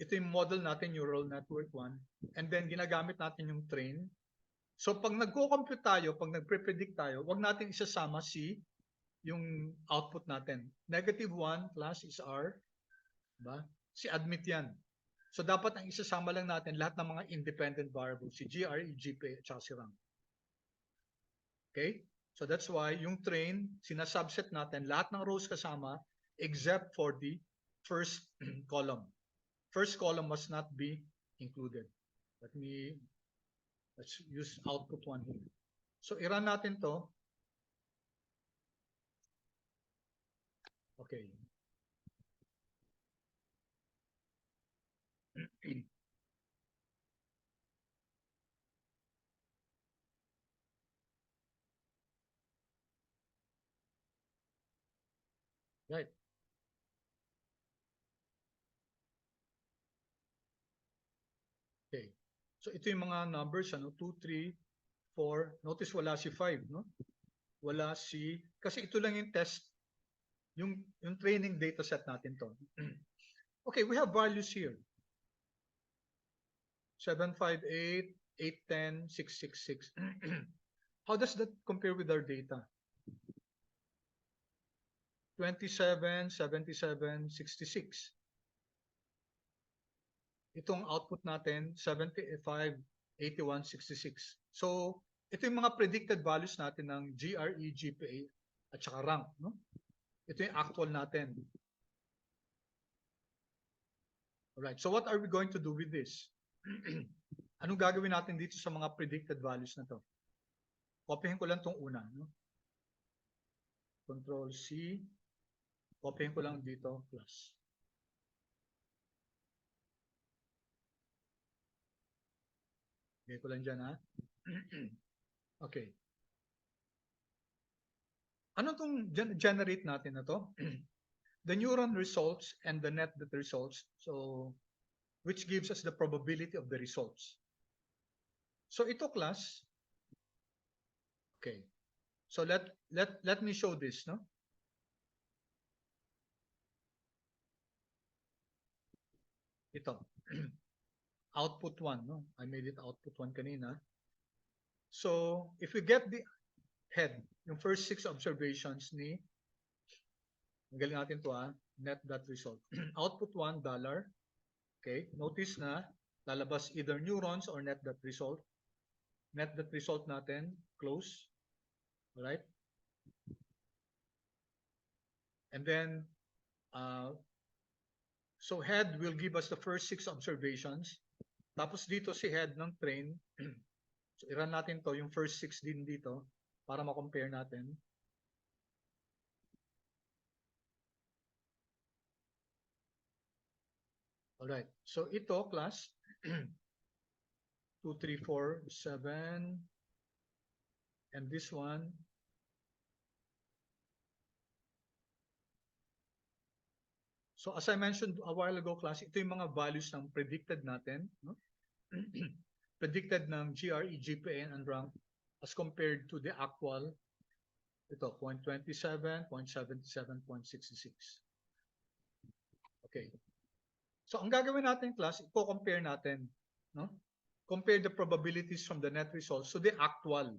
ito yung model natin, neural network 1. And then ginagamit natin yung train. So pag nagko-compute tayo, pag nagpre-predict tayo, wag natin isasama yung output natin. -1 plus is R, diba? Si admit yan. So dapat ang isasama lang natin lahat ng mga independent variables, si GRE, GPA, at saka si rank. Okay? So that's why yung train, sinasubset natin lahat ng rows kasama except for the first column. First column must not be included. Let's use output 1 here. So i-run natin to. Okay. Right. Okay. So ito yung mga numbers, ano, 2, 3, 4. Notice wala si 5, no? Wala si, kasi ito lang yung test, yung training data set natin to. Okay, we have values here. 758, 810, 666. How does that compare with our data? 27, 77, 66. Itong output natin, 75, 81, 66. So, ito yung mga predicted values natin ng GRE, GPA, at saka rank. No? Ito yung actual natin. Alright, so what are we going to do with this? Anong gagawin natin dito sa mga predicted values na to? Kopyahin ko lang itong una. No? Control C. Kopyahin ko lang dito, plus. Okay ko lang dyan, ha? Okay. Ano itong generate natin na to? The neuron results and the net that results. So, which gives us the probability of the results. So ito class, okay. So let me show this, no? Ito. Output 1, no? I made it output 1 kanina. So if we get the head, yung first 6 observations ni, ang galing natin to net.result. Output 1, $. Okay, notice na lalabas either neurons or net.result. Net.result natin, close. Alright? And then, so head will give us the first 6 observations. Tapos dito si head ng train. So i-run natin to, yung first 6 din dito, para ma-compare natin. Alright, so ito class, 2, 3, 4, 7, and this one, so as I mentioned a while ago class, ito yung mga values ng predicted natin, no? Predicted ng GRE, GPA, and rank as compared to the actual, ito, 0.27, 0.77, 0.66. Okay. So ang gagawin natin class, i-compare natin, no? Compare the probabilities from the net results to the actual.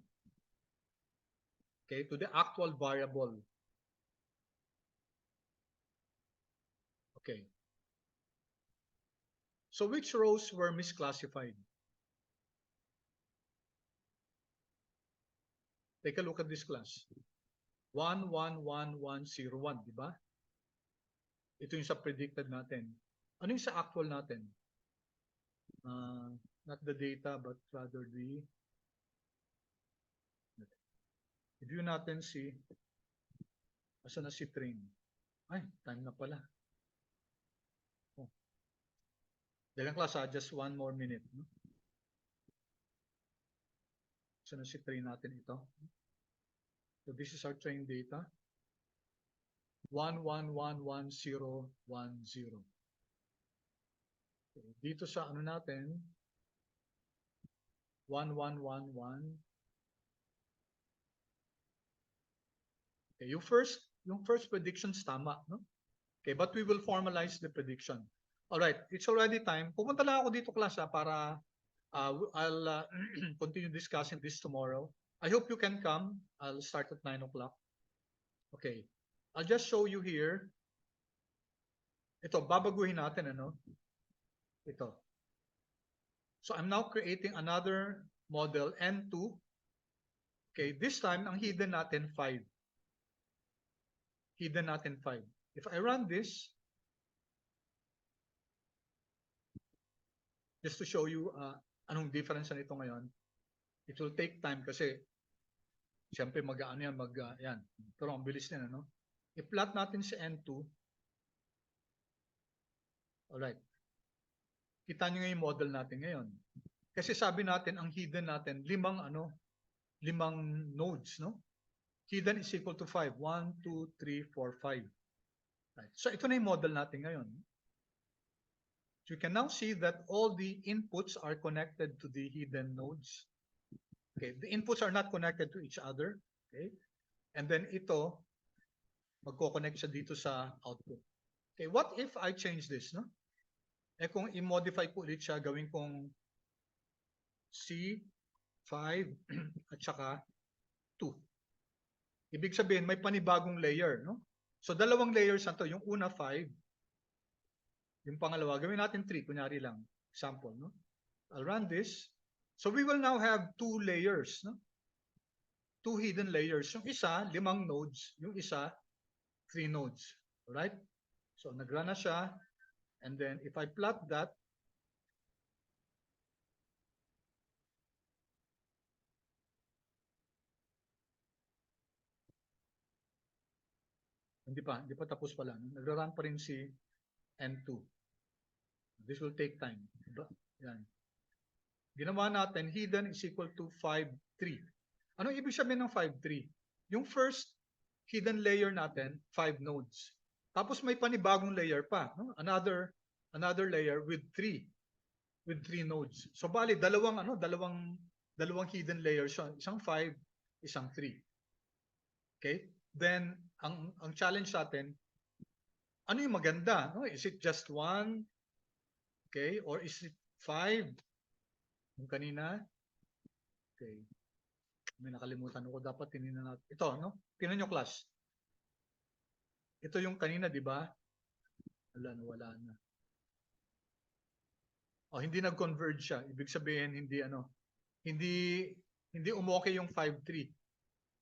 Okay, to the actual variable. Okay. So which rows were misclassified? Take a look at this class. 1, 1, 1, 1, 0, 1, di ba? Ito yung sa predicted natin. Ano yung sa actual natin? Not the data, but rather the view natin si, asa na si train? Ay, time na pala. Oh. Dalang class just 1 more minute. No? Asa na si train natin ito? So this is our train data. 1, 1, 1, 1, 0, 1, 0. Okay. Dito sa ano natin, 1, 1, 1, 1. Okay, yung first predictions tama, no? Okay, but we will formalize the prediction. All right, it's already time. Pupunta lang ako dito class para I'll continue discussing this tomorrow. I hope you can come. I'll start at 9 o'clock. Okay, I'll just show you here. Ito, babaguhin natin, ano? Ito. So I'm now creating another model, N2. Okay, this time, ang hidden natin 5. Hidden natin 5. If I run this, just to show you anong difference na ito ngayon, it will take time kasi siyempre mag-ano yan, yan. Pero ang bilis nila, no? I-plot natin si N2. Alright. Kita nyo nga yung model natin ngayon. Kasi sabi natin, ang hidden natin, 5 nodes, no? Hidden is equal to 5. 1, 2, 3, 4, 5. Right. So ito na yung model natin ngayon. So you can now see that all the inputs are connected to the hidden nodes. Okay, the inputs are not connected to each other. Okay, and then ito, magko-connect siya dito sa output. Okay, what if I change this, no? Eh kung i-modify ko ulit siya, gawin kong C5 at saka 2. Ibig sabihin, may panibagong layer, no? So, dalawang layers na to. Yung una, 5. Yung pangalawa, gawin natin 3. Kunyari lang. Example, no? I'll run this. So, we will now have 2 layers, no? 2 hidden layers. Yung isa, 5 nodes. Yung isa, 3 nodes. Alright? So, nag-run na siya. And then, if I plot that, hindi pa tapos pala. Nagra-run pa rin si N2. This will take time. Diba? Yan. Ginawa natin, hidden is equal to 5, 3. Ano ibig sabihin ng 5, 3? Yung first hidden layer natin, 5 nodes. Tapos may panibagong layer pa. No? Another layer with 3 with 3 nodes. So bali dalawang hidden layers siya, isang 5, isang 3. Okay? Then ang challenge natin, ano yung maganda, no? Is it just 1? Okay? Or is it 5? Yung kanina? Okay. May nakalimutan ako, dapat tinignan natin. Ito, no? Tingnan nyo, class. Ito yung kanina, di ba? Wala na. Oh, hindi nag-converge siya. Ibig sabihin hindi umoke yung 5-3.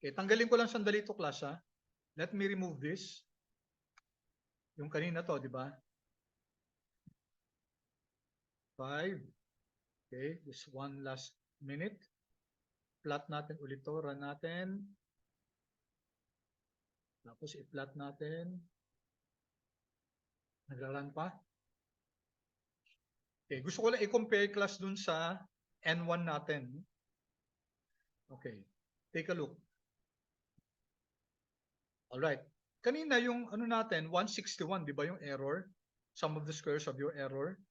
Okay, tanggalin ko lang sandali ito, class, ha. Let me remove this. Yung kanina to, di ba? 5. Okay, just one last minute. Plot natin ulit to, run natin. Tapos i-plot natin. Nagra-run pa. Okay, gusto ko lang i-compare, class, dun sa N1 natin. Okay, take a look. Alright. Kanina yung natin, 161, di ba yung error? Sum of the squares of your error.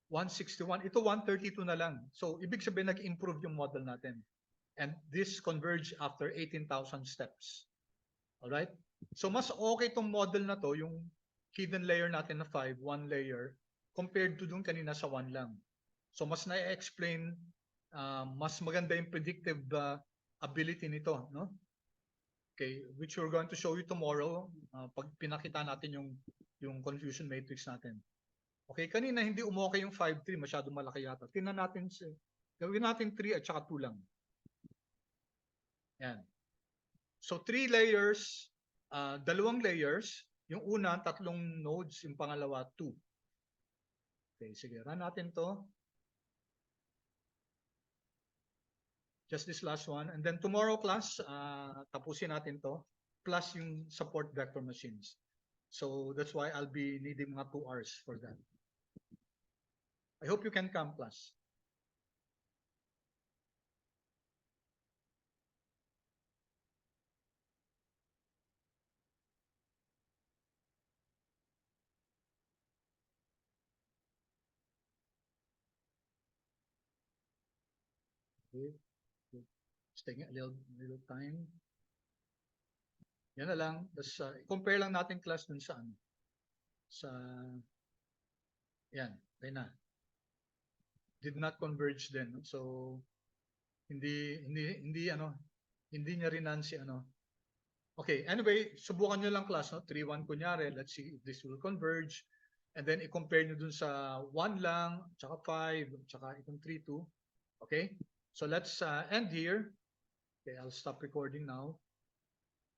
161. Ito 132 na lang. So, ibig sabihin nag-improve yung model natin. And this converge after 18,000 steps. Alright? So, mas okay itong model na to, yung hidden layer natin na 5, 1 layer, compared to dun kanina sa 1 lang. So, mas na-explain, mas maganda yung predictive ability nito, no? Okay, which we're going to show you tomorrow pag pinakita natin yung confusion matrix natin. Okay, kanina hindi umokay yung 5-3, masyado malaki yata. Tingnan natin, gawin natin 3 at saka 2 lang. Yan. So 3 layers, dalawang layers. Yung una, 3 nodes. Yung pangalawa, 2. Okay, sige, run natin to. Just this last one. And then tomorrow, class, tapusin natin to. Plus yung support vector machines. So that's why I'll be needing mga 2 hours for that. I hope you can come, class. Okay. Just taking a little time. Yan na lang. Tapos compare lang natin, class, dun sa yan, okay na. Did not converge then. So hindi niya rinan si Okay, anyway, subukan nyo lang, class, no? 3-1 kunyari. Let's see if this will converge. And then i-compare nyo dun sa 1 lang, tsaka 5, tsaka itong 3-2. Okay? So let's end here. Okay, I'll stop recording now.